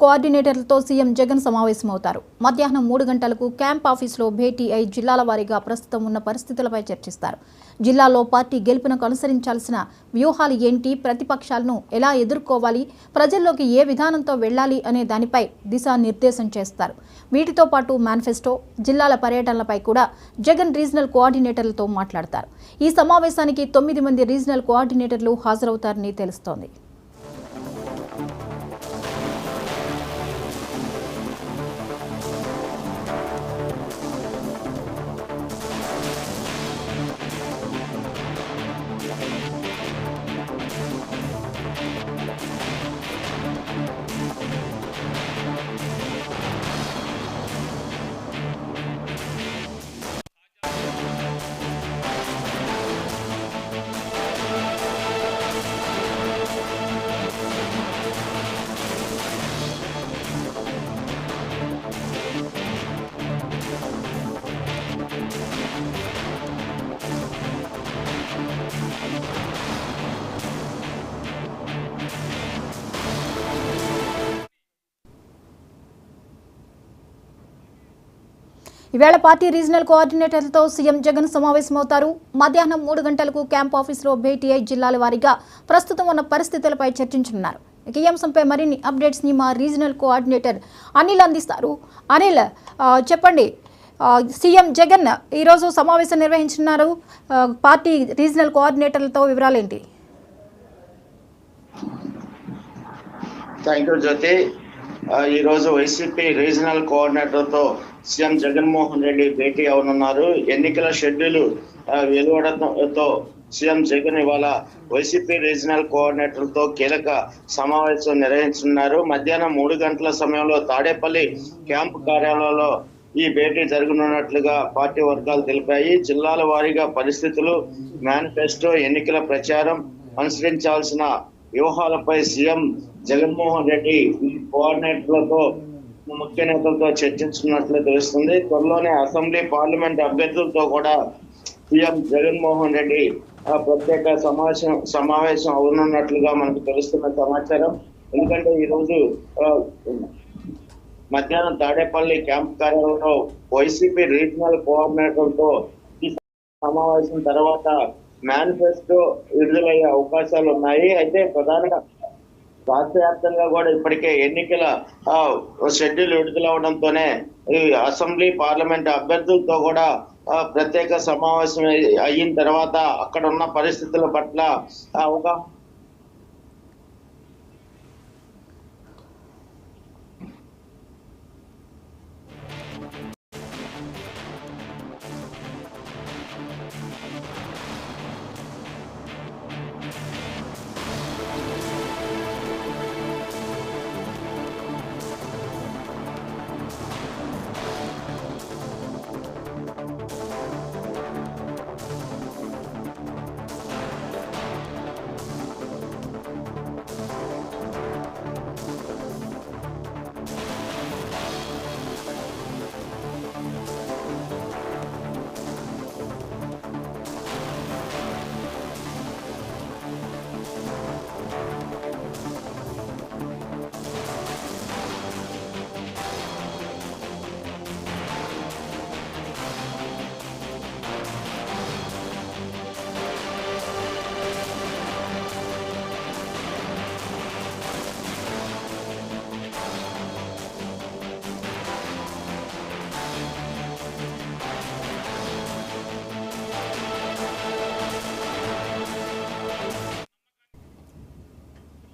కోఆర్డినేటర్లతో CM Jagan సమావేశమవుతారు. మధ్యాహ్నం 3 గంటలకు camp ఆఫీసులో భేటీ అయి జిల్లాల వారీగా ప్రస్తుతం ఉన్న పరిస్థితులపై చర్చిస్తారు. జిల్లాలో పార్టీ గెలుపునకు అనుసరించాల్సిన వ్యూహాలు ఏంటి, ప్రతిపక్షాలను ఎలా ఎదుర్కోవాలి, ప్రజల్లోకి ఏ విధానంతో వెళ్లాలి అనే దానిపై దిశానిర్దేశం చేస్తారు. వీటితో పాటు మేనిఫెస్టో, జిల్లాల పర్యటనలపై కూడా జగన్ రీజనల్ కోఆర్డినేటర్లతో మాట్లాడతారు. ఈ సమావేశానికి 9 మంది రీజనల్ కోఆర్డినేటర్లు హాజరవుతారని తెలుస్తోంది. ఈవేళ పార్టీ రీజనల్ కోఆర్డినేటర్లతో సీఎం జగన్ సమావేశమవుతారు. మధ్యాహ్నం 3 గంటలకు క్యాంప్ ఆఫీసులో భేటీ అయి జిల్లాల వారీగా ప్రస్తుతం ఉన్న పరిస్థితులపై చర్చించనున్నారు. ఈ అంశంపై మరిన్ని అప్డేట్స్ ని మా రీజనల్ కోఆర్డినేటర్ అనిల్ అందిస్తారు. అనిల్, చెప్పండి, సీఎం జగన్ ఈరోజు సమావేశం నిర్వహించున్నారు. పార్టీ రీజనల్ కోఆర్డినేటర్లతో వివరాలేంటి? Thank you Jyothi. ఈరోజు వైసీపీ రీజనల్ కోఆర్డినేటర్తో సీఎం జగన్మోహన్ రెడ్డి భేటీ అవనున్నారు. ఎన్నికల షెడ్యూల్ వెలువడంతో సీఎం జగన్ ఇవాళ వైసీపీ రీజనల్ కోఆర్డినేటర్లతో కీలక సమావేశం నిర్వహించున్నారు. మధ్యాహ్నం 3 గంటల సమయంలో తాడేపల్లి క్యాంపు కార్యాలయంలో ఈ భేటీ జరగనున్నట్లుగా పార్టీ వర్గాలు తెలిపాయి. జిల్లాల వారీగా పరిస్థితులు, మేనిఫెస్టో, ఎన్నికల ప్రచారం, అనుసరించాల్సిన వ్యూహాలపై సీఎం జగన్మోహన్ రెడ్డి ఈ కోఆర్డినేటర్లతో, ముఖ్య నేతలతో చర్చించుకున్నట్లు తెలుస్తుంది. త్వరలోనే అసెంబ్లీ, పార్లమెంట్ అభ్యర్థులతో కూడా సీఎం జగన్మోహన్ రెడ్డి ప్రత్యేక సమావేశం అవనున్నట్లుగా మనకు తెలుస్తున్న సమాచారం. ఎందుకంటే ఈరోజు మధ్యాహ్నం తాడేపల్లి క్యాంప్ కార్యాలయంలో వైసీపీ రీజనల్ కోఆర్డినేటర్లతో ఈ సమావేశం తర్వాత మేనిఫెస్టో విడుదలయ్యే అవకాశాలు ఉన్నాయి. అయితే ప్రధానంగా రాష్ట్ర వ్యాప్తంగా కూడా ఇప్పటికే ఎన్నికల షెడ్యూల్ విడుదలవడంతోనే అసెంబ్లీ, పార్లమెంట్ అభ్యర్థులతో కూడా ప్రత్యేక సమావేశం అయిన తర్వాత అక్కడ ఉన్న పరిస్థితుల పట్ల అవగాహన